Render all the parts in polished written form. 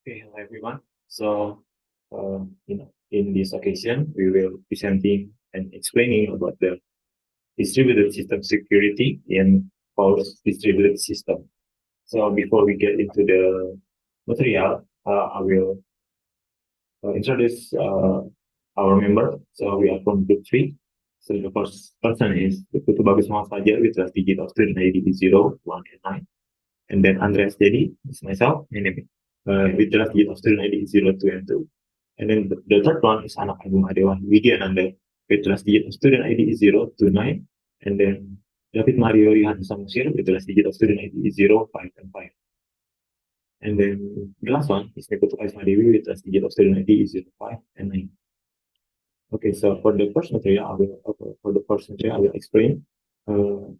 Okay, hello everyone. So, in this occasion, we will presenting and explaining about the distributed system security in Paul's distributed system. So, before we get into the material, I will introduce our member. So, we are from Group 3. So, the first person is the Putu Bagus Fajar with last digit of student ID 0, 1, and 9. And then Andreas Stiady is myself, my name, with the last digit of student ID 0, 2, and 2. And then the third one is Anak, Agung, Widya, Nanda, with the last digit of student ID is 0, 2, 9. And then David Mario Yohanes Samosir with the last digit of student ID is 0, 5, and 5. And then the last one is Karisma Dewi with the last digit of student ID is 0, 5, and 9. Okay, so for the first material, I will explain. So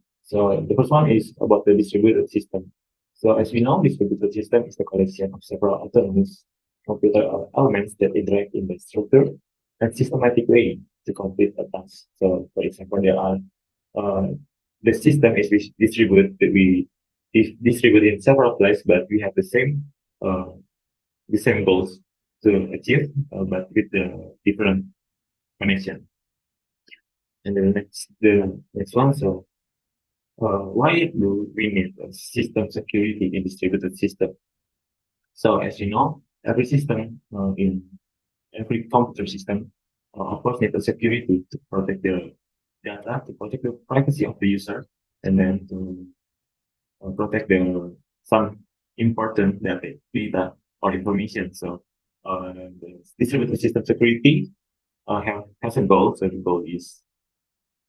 the first one is about the distributed system. So as we know, distributed system is the collection of several autonomous computer elements that interact in the structure and systematic way to complete a task. So for example, there are the system is distributed in several places, but we have the same goals to achieve, but with the different connection. And the next one, so why do we need a system security in distributed system? So as you know, every system in every computer system, of course, needs a security to protect the data, to protect the privacy of the user, and then to protect some important data or information. So the distributed system security has a goal. So the goal is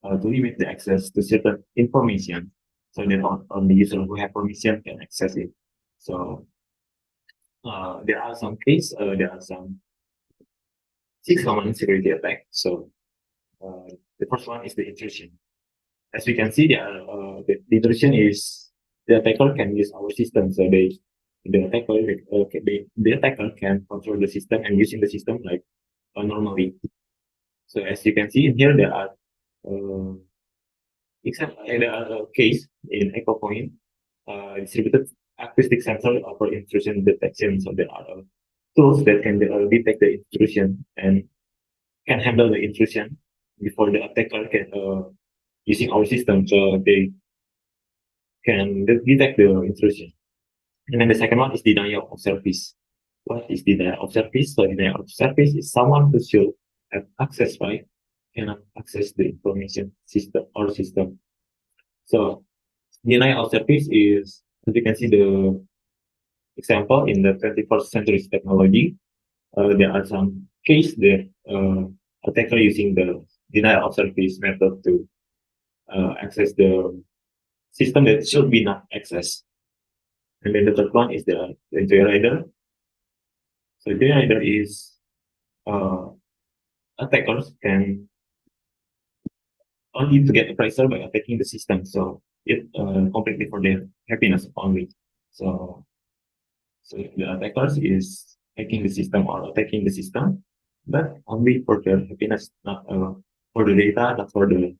to limit the access to certain information so that only user who have permission can access it. So there are some 6 common security attacks. So the first one is the intrusion. As we can see, the intrusion is the attacker can use our system. So the attacker can control the system and using the system like normally. So as you can see in here, there are a case in Echo Point, distributed acoustic sensor for intrusion detection. So there are tools that can detect the intrusion and can handle the intrusion before the attacker can using our system. So they can detect the intrusion. And then the second one is denial of service. What is denial of service? So denial of service is someone who should have access right cannot access the information system. So denial of service is, as you can see the example in the 21st century technology, there are some case that attacker using the denial of service method to access the system that should be not accessed. And then the third one is the joyrider. So joyrider is attackers can only to get a pleasure by attacking the system. So it completely for their happiness only. So the attackers is hacking the system or attacking the system, but only for their happiness, not for the data, not for the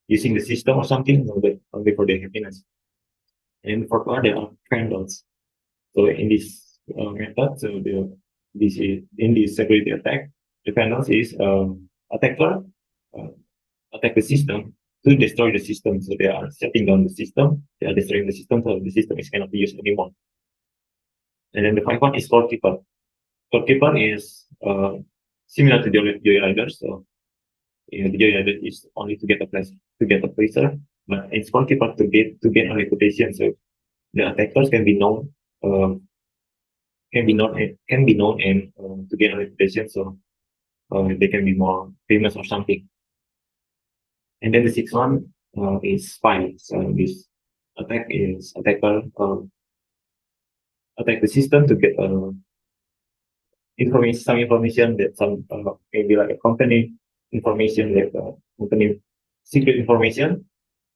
using the system or something, no, but only for their happiness. And for one, there are vandals. So in this method, in this security attack, the vandals is attacker attack the system to destroy the system. So they are shutting down the system, they are destroying the system, so the system is cannot be used anymore. And then the final one is scorekeeper. Scorekeeper is similar to joyrider. So the joyrider is only to get a place to get a placer, but in scorekeeper to gain a reputation. So the attackers can be known, and to gain a reputation. So they can be more famous or something. And then the sixth one is spy. So this attacker attack the system to get some information that maybe like a company information, like company secret information.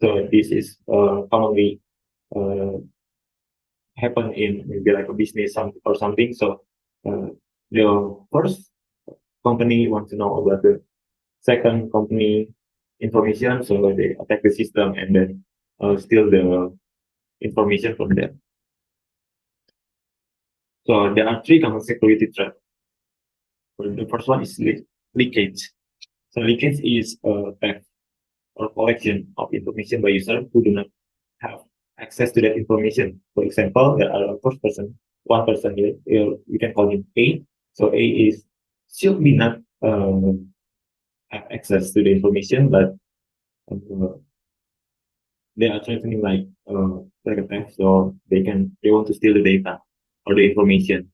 So this is commonly happen in maybe like a business or something. So the first company wants to know about the second company information, so they attack the system and then steal the information from them. So there are three common security threats. The first one is leakage. So leakage is a theft or collection of information by users who do not have access to that information. For example, there are a first person, one person here, you can call him A. So A is should be not have access to the information, but uh, they are threatening like a theft, so they want to steal the data or the information.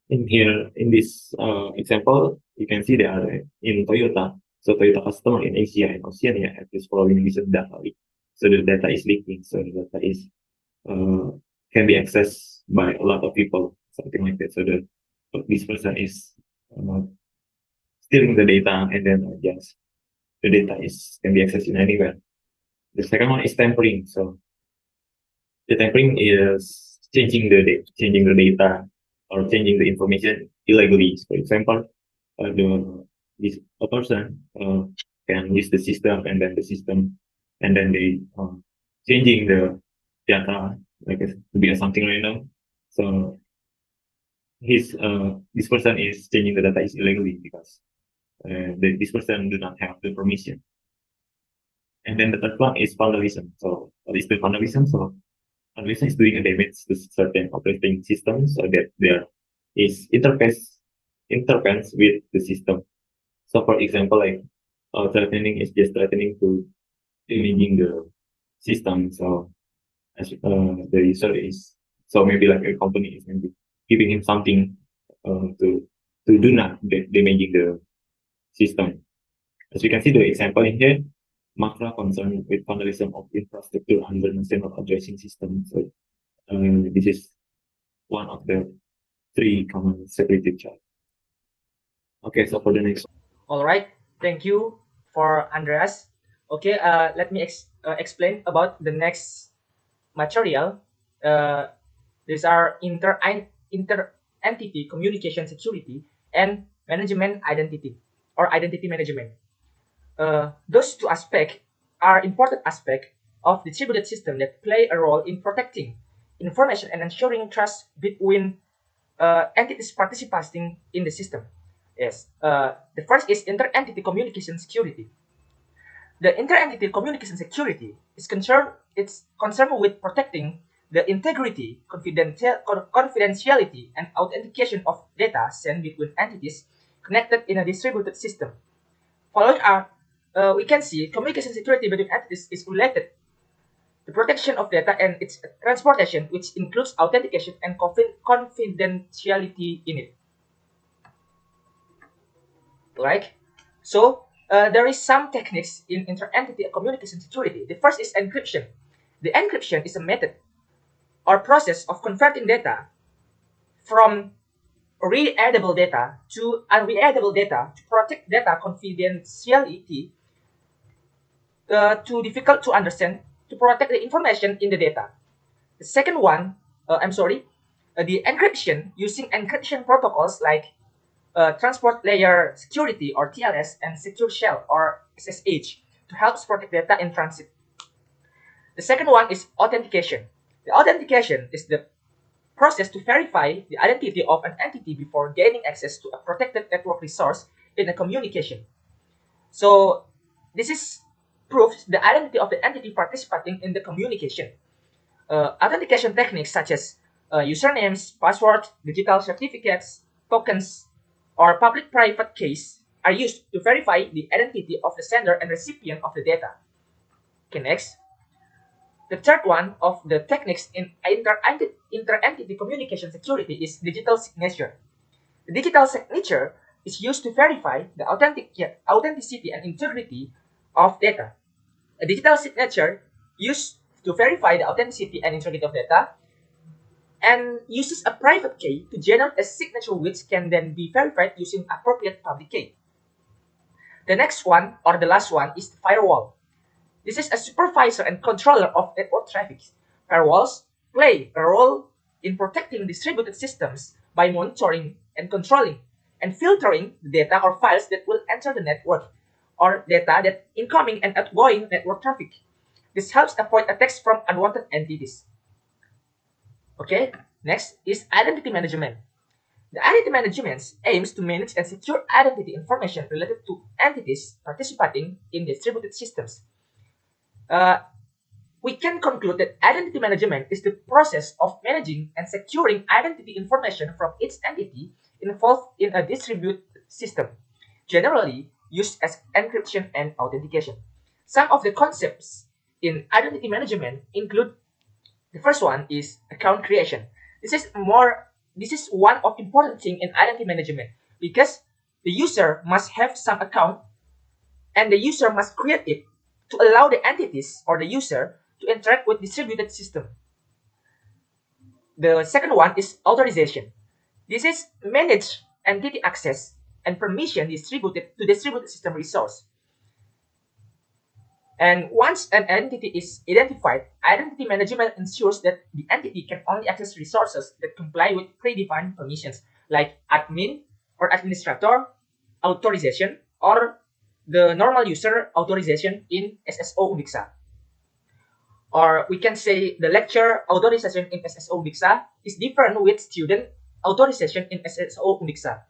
In here, in this example, you can see they are in Toyota. So Toyota customer in Asia and Oceania have this following reason data leak. So the data is leaking. So the data is uh, can be accessed by a lot of people, something like that. So this person is uh, stealing the data, and then just the data is can be accessed in anywhere. The second one is tampering. So the tampering is changing the data or changing the information illegally. For example, a person can use the system, and then they changing the data like to be something random. So this person is changing the data is illegally because this person do not have the permission. And then the third one is vandalism. So what is the vandalism? So vandalism is doing a damage to certain operating systems so that there is interference with the system. So for example, like threatening is just threatening to damaging the system. So as the user is, so maybe like a company is maybe giving him something to do not damaging the system. As you can see the example in here, Makra concerned with vandalism of infrastructure under national addressing system. So this is one of the three common security threats. Okay, so for the next All right, thank you for Andreas. Okay, let me explain about the next material. Uh, these are inter entity communication security and management identity or identity management. Those two aspects are important aspects of distributed system that play a role in protecting information and ensuring trust between entities participating in the system. Yes. The first is inter-entity communication security. The inter-entity communication security is concerned with protecting the integrity, confidentiality, and authentication of data sent between entities connected in a distributed system. Following are, we can see communication security between entities is related to protection of data and its transportation, which includes authentication and confidentiality in it. Right? So there is some techniques in inter-entity communication security. The first is encryption. The encryption is a method or process of converting data from readable data to unreadable data to protect data confidentiality too difficult to understand to protect the information in the data. The second one, the encryption using encryption protocols like transport layer security or TLS and secure shell or SSH to help protect data in transit. The second one is authentication. The authentication is the process to verify the identity of an entity before gaining access to a protected network resource in a communication. So this is proves the identity of the entity participating in the communication. Authentication techniques such as usernames, passwords, digital certificates, tokens, or public-private keys are used to verify the identity of the sender and recipient of the data. Okay, next. The third one of the techniques in inter-entity communication security is digital signature. The digital signature is used to verify the authenticity and integrity of data. A digital signature used to verify the authenticity and integrity of data and uses a private key to generate a signature which can then be verified using appropriate public key. The next one, or the last one, is the firewall. This is a supervisor and controller of network traffic. Firewalls play a role in protecting distributed systems by monitoring and controlling and filtering the data or files that will enter the network or data that incoming and outgoing network traffic. This helps avoid attacks from unwanted entities. Okay, Next is identity management. The identity management aims to manage and secure identity information related to entities participating in distributed systems. We can conclude that identity management is the process of managing and securing identity information from each entity involved in a distributed system, generally used as encryption and authentication. Some of the concepts in identity management include: the first one is account creation. This is one of important thing in identity management, because the user must have some account and the user must create it to allow the entities or the user to interact with distributed system. The second one is authorization. This is manage entity access and permission distributed to distributed system resource. And once an entity is identified, identity management ensures that the entity can only access resources that comply with predefined permissions, like admin or administrator authorization, or the normal user authorization in SSO Unixa. Or we can say the lecturer authorization in SSO Unixa is different with student authorization in SSO Unixa.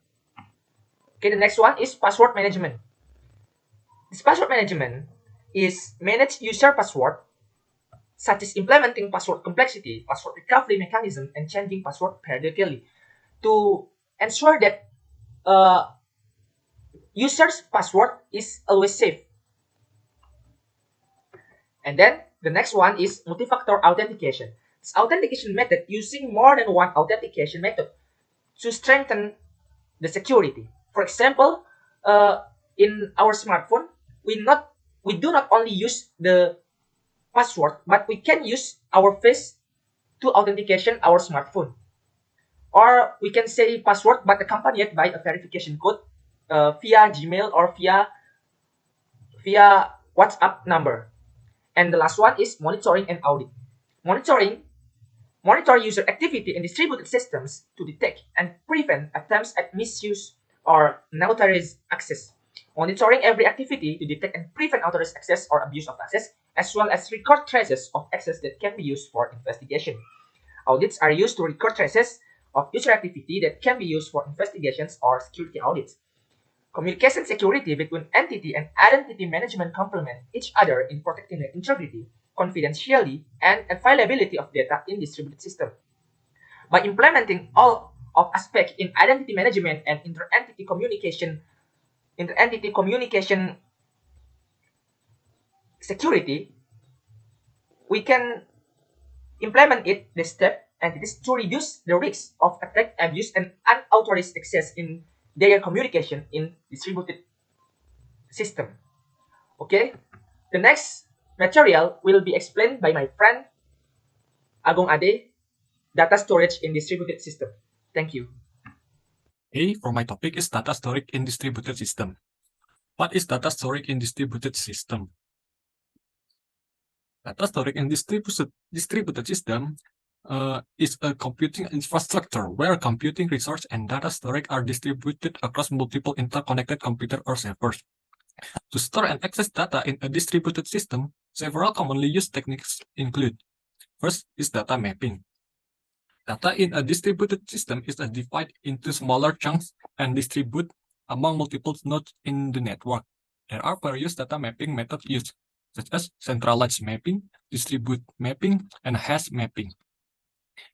Okay, the next one is password management. This password management is manage user password, such as implementing password complexity, password recovery mechanism, and changing password periodically to ensure that user's password is always safe. And then the next one is multi-factor authentication. This authentication method using more than one authentication method to strengthen the security. For example, in our smartphone, we do not only use the password, but we can use our face to authentication our smartphone. Or we can say password but accompanied by a verification code via Gmail or via WhatsApp number. And the last one is monitoring and audit. Monitor user activity in distributed systems to detect and prevent attempts at misuse or unauthorized access. Monitoring every activity to detect and prevent unauthorized access or abuse of access, as well as record traces of access that can be used for investigation. Audits are used to record traces of user activity that can be used for investigations or security audits. Communication security between entity and identity management complement each other in protecting the integrity, confidentiality, and availability of data in distributed system. By implementing all of aspects in identity management and inter-entity communication security, we can implement it the step, and it is to reduce the risk of attack, abuse, and unauthorized access in their communication in distributed system. Okay, the next material will be explained by my friend Agung Ade, data storage in distributed system. Thank you. Okay, for my topic is data storage in distributed system. What is data storage in distributed system? Data storage in distributed system is a computing infrastructure where computing resource and data storage are distributed across multiple interconnected computers or servers. To store and access data in a distributed system, several commonly used techniques include: first is data mapping. Data in a distributed system is divided into smaller chunks and distributed among multiple nodes in the network. There are various data mapping methods used, such as centralized mapping, distributed mapping, and hash mapping.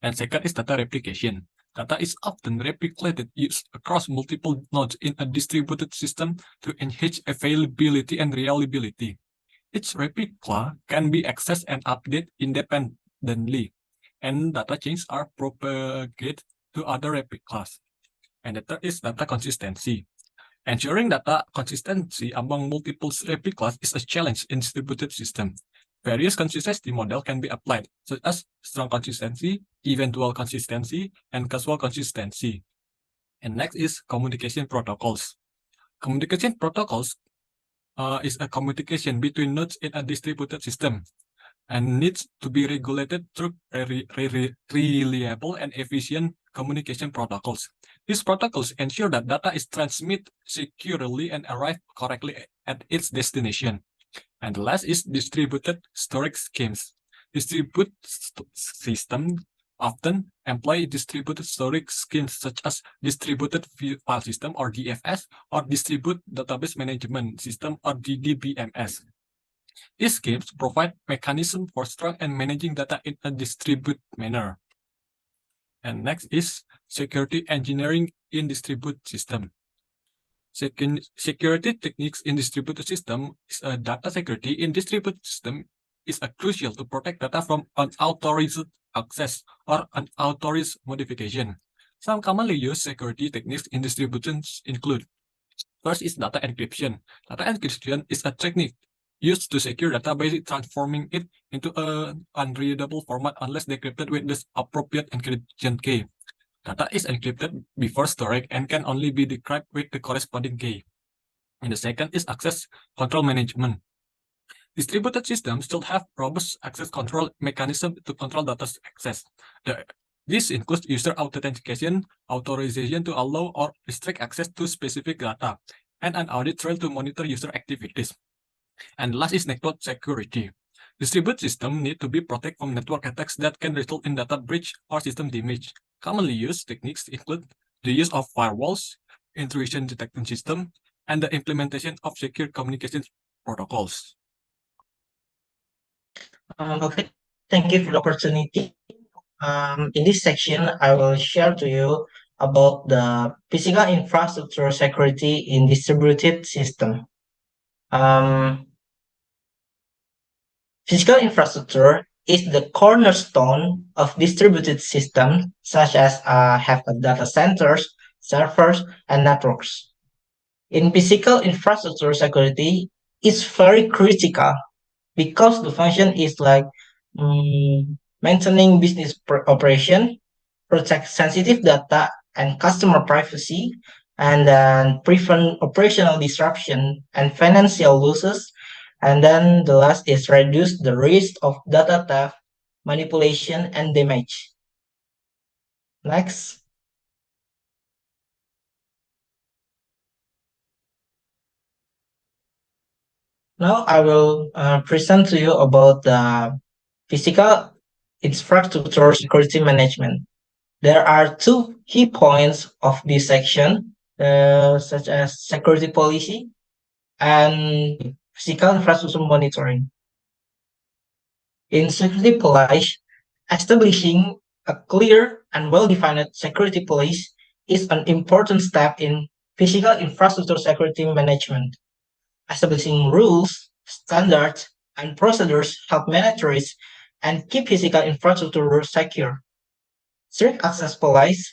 And second is data replication. Data is often replicated used across multiple nodes in a distributed system to enhance availability and reliability. Each replica can be accessed and updated independently, and data chains are propagated to other replicas. And the third is data consistency. Ensuring data consistency among multiple replicas is a challenge in distributed systems. Various consistency models can be applied, such as strong consistency, eventual consistency, and casual consistency. And next is communication protocols. Communication protocols is a communication between nodes in a distributed system and needs to be regulated through reliable and efficient communication protocols. These protocols ensure that data is transmitted securely and arrive correctly at its destination. And the last is distributed storage schemes. Distributed systems often employ distributed storage schemes such as distributed file system or DFS or distributed database management system or DBMS. These schemes provide mechanism for storing and managing data in a distributed manner. And next is security engineering in distributed system. Security techniques in distributed system is a data security in distributed system is crucial to protect data from unauthorized access or unauthorized modification. Some commonly used security techniques in distributions include: first is data encryption. Data encryption is a technique used to secure data by transforming it into an unreadable format unless decrypted with the appropriate encryption key. Data is encrypted before storage and can only be decrypted with the corresponding key. And the second is access control management. Distributed systems still have robust access control mechanism to control data access. This includes user authentication, authorization to allow or restrict access to specific data, and an audit trail to monitor user activities. And last is network security. Distributed systems need to be protected from network attacks that can result in data breach or system damage. Commonly used techniques include the use of firewalls, intrusion detection system, and the implementation of secure communication protocols. Okay, thank you for the opportunity. In this section, I will share to you about the physical infrastructure security in distributed system. Physical infrastructure is the cornerstone of distributed systems, such as have data centers, servers, and networks. In physical infrastructure security, is very critical because the function is like maintaining business operation, protect sensitive data and customer privacy, and then prevent operational disruption and financial losses. And then the last is reduce the risk of data theft, manipulation, and damage. Next. Now I will present to you about the physical infrastructure security management. There are two key points of this section, such as security policy and physical infrastructure monitoring. In security policy, establishing a clear and well-defined security policy is an important step in physical infrastructure security management. Establishing rules, standards, and procedures help manage risk and keep physical infrastructure secure. Strict access policy,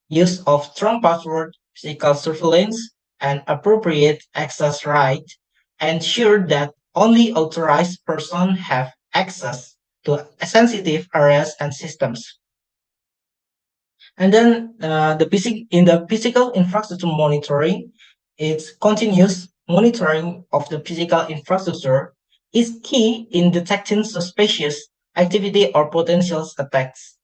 use of strong password, physical surveillance, and appropriate access rights ensure that only authorized persons have access to sensitive areas and systems. And then in the physical infrastructure monitoring, it's continuous monitoring of the physical infrastructure is key in detecting suspicious activity or potential attacks.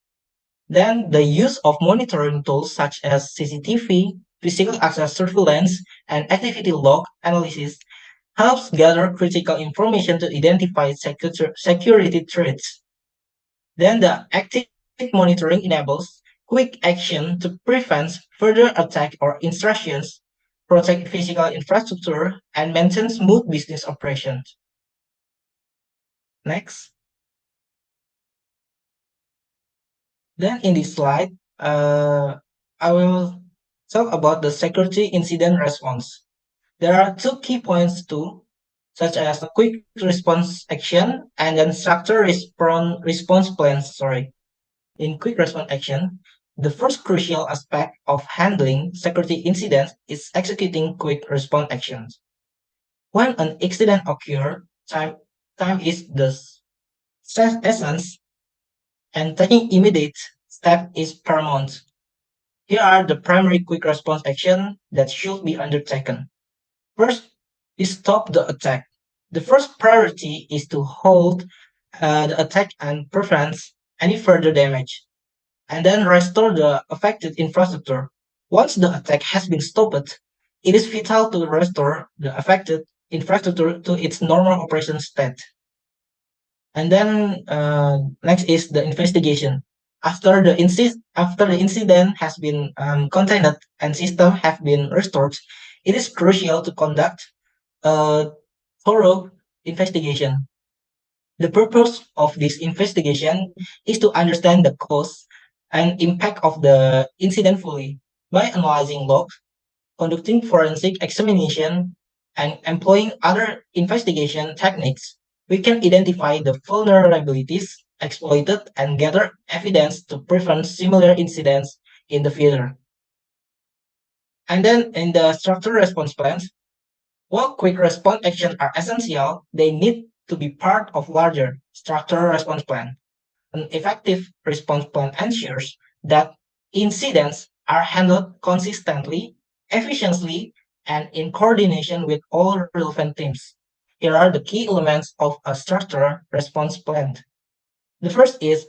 Then the use of monitoring tools such as CCTV, physical access surveillance, and activity log analysis helps gather critical information to identify security threats. Then the active monitoring enables quick action to prevent further attack or intrusions, protect physical infrastructure, and maintain smooth business operations. Next. Then in this slide, I will talk about the security incident response. There are two key points too, such as a quick response action and then structured response plans. In quick response action, the first crucial aspect of handling security incidents is executing quick response actions. When an incident occurs, time is the essence, and taking immediate step is paramount. Here are the primary quick response actions that should be undertaken. First is stop the attack. The first priority is to halt the attack and prevent any further damage, and then restore the affected infrastructure. Once the attack has been stopped, it is vital to restore the affected infrastructure to its normal operation state. And then next is the investigation. After the incident has been contained and system have been restored, it is crucial to conduct a thorough investigation. The purpose of this investigation is to understand the cause and impact of the incident fully by analyzing logs, conducting forensic examination, and employing other investigation techniques. We can identify the vulnerabilities exploited and gather evidence to prevent similar incidents in the future. And then in the structured response plans, while quick response actions are essential, they need to be part of larger structural response plan. An effective response plan ensures that incidents are handled consistently, efficiently, and in coordination with all relevant teams. Here are the key elements of a structural response plan. The first is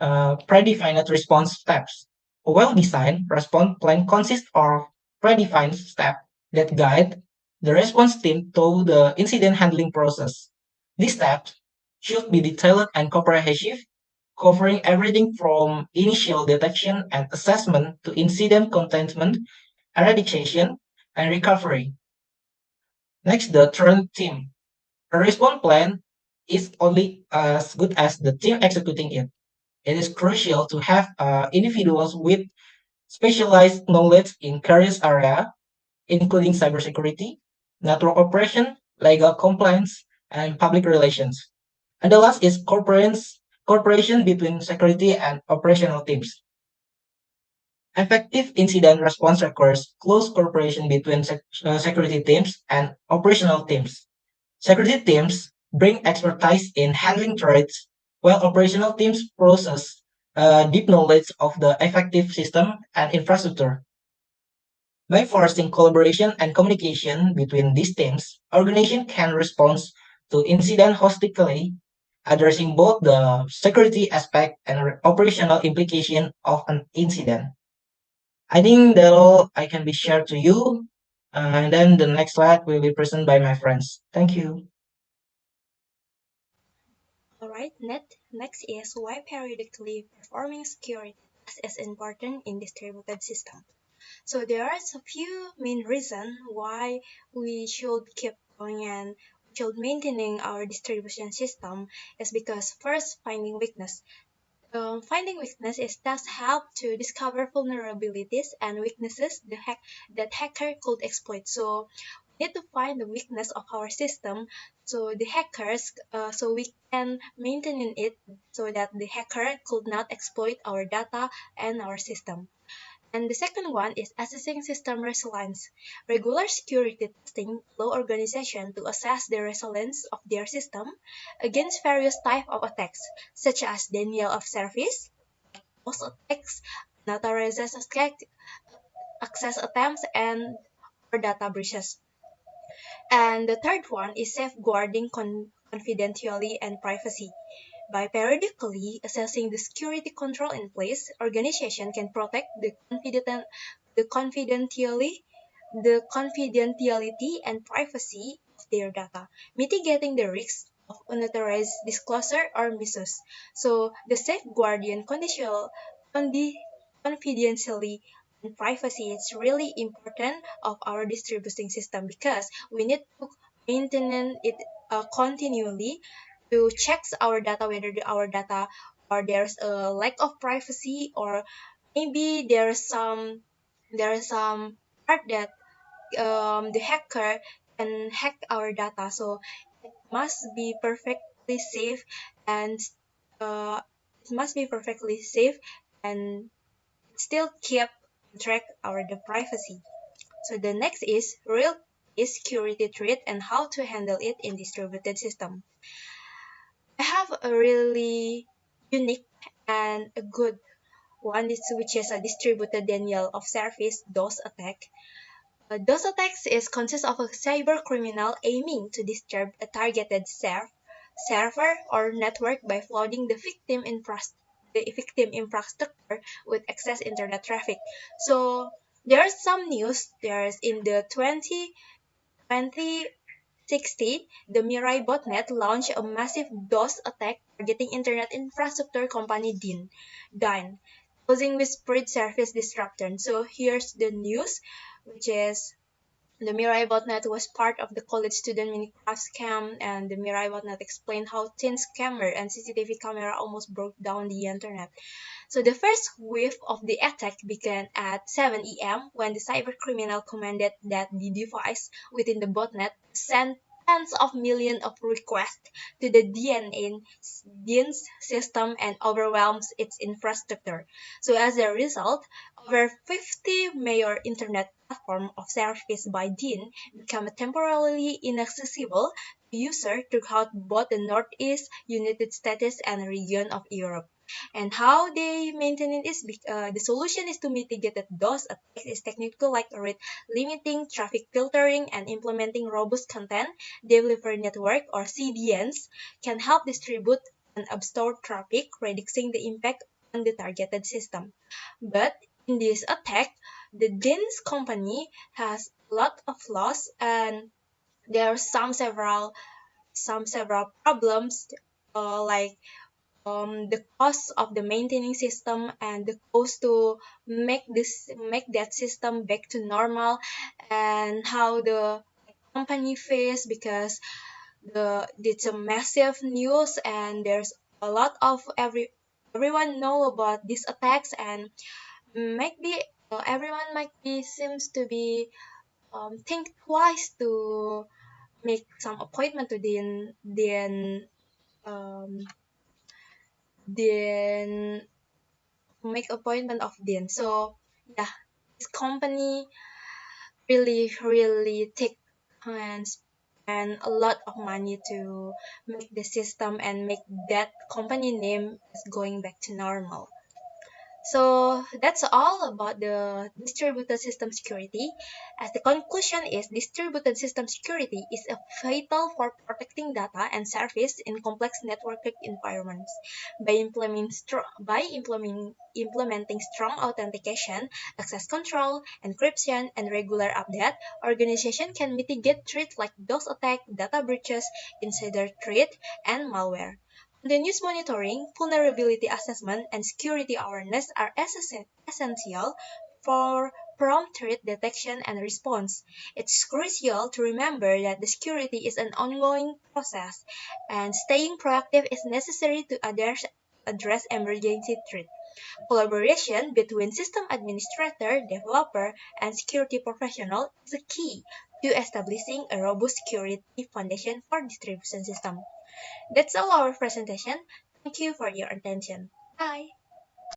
predefined response steps. A well-designed response plan consists of predefined steps that guide the response team through the incident handling process. These steps should be detailed and comprehensive, covering everything from initial detection and assessment to incident containment, eradication, and recovery. Next, the turn team. A response plan is only as good as the team executing it. It is crucial to have individuals with specialized knowledge in various areas, including cybersecurity, network operation, legal compliance, and public relations. And the last is cooperation between security and operational teams. Effective incident response requires close cooperation between security teams and operational teams. Security teams bring expertise in handling threats, while operational teams possess deep knowledge of the effective system and infrastructure. By fostering collaboration and communication between these teams, organization can respond to incident holistically, addressing both the security aspect and operational implication of an incident. I think that all I can be shared to you. And then the next slide will be presented by my friends. Thank you. Alright, next is why periodically performing security tests is important in distributed systems. So there are a few main reasons why we should keep going and should maintaining our distribution system is because first finding weakness. Finding weakness is thus help to discover vulnerabilities and weaknesses that hacker could exploit. So we need to find the weakness of our system so the hackers so we can maintain it so that the hacker could not exploit our data and our system. And the second one is assessing system resilience. Regular security testing allow organizations to assess the resilience of their system against various types of attacks, such as denial of service, DOS attacks, unauthorized access attempts, and or data breaches. And the third one is safeguarding confidentiality and privacy. By periodically assessing the security control in place, organization can protect the confidentiality, the confidentiality and privacy of their data, mitigating the risks of unauthorized disclosure or misuse. So the safeguardian confidentiality and privacy is really important of our distributing system because we need to maintain it continually to check our data whether our data or there's a lack of privacy or maybe there's some part that the hacker can hack our data so it must be perfectly safe and uh, it must be perfectly safe and still keep track our the privacy. So the next is real security threat and how to handle it in distributed system. I have a really unique and a good one, which is a distributed denial of service DOS attack. DOS attacks is consists of a cyber criminal aiming to disturb a targeted server or network by flooding the victim infrastructure with excess internet traffic. So there's some news. There's in the 2020 1960, the Mirai botnet launched a massive DOS attack targeting internet infrastructure company Dyn, causing widespread service disruption. So here's the news, which is the Mirai botnet was part of the college student Minecraft scam, and the Mirai botnet explained how thin scammer and CCTV camera almost broke down the internet. So the first wave of the attack began at 7 a.m. when the cybercriminal commanded that the device within the botnet sent tens of millions of requests to the DNS system and overwhelms its infrastructure. So as a result, over 50 major internet platforms of service by DIN became temporarily inaccessible to users throughout both the Northeast United States and region of Europe. And how they maintain it is the solution is to mitigate that those attacks is technical like limiting traffic filtering and implementing robust content delivery network or CDNs can help distribute and absorb traffic, reducing the impact on the targeted system. But in this attack, the DIN's company has a lot of loss, and there are some several problems, like the cost of the maintaining system and the cost to make that system back to normal, and how the company face, because it's a massive news and there's a lot of everyone know about these attacks, and maybe everyone might be seems to be think twice to make some appointment to um, then make appointment of Dean. So yeah, this company really take and spend a lot of money to make the system and make that company name is going back to normal. So that's all about the distributed system security. As the conclusion is, distributed system security is a vital for protecting data and service in complex networked environments. By implementing strong authentication, access control, encryption, and regular update, organization can mitigate threats like DOS attack, data breaches, insider threat, and malware. Continuous monitoring, vulnerability assessment, and security awareness are essential for prompt threat detection and response. It's crucial to remember that the security is an ongoing process, and staying proactive is necessary to address emergency threats. Collaboration between system administrator, developer, and security professional is a key to establishing a robust security foundation for distribution system. That's all our presentation. Thank you for your attention. Bye.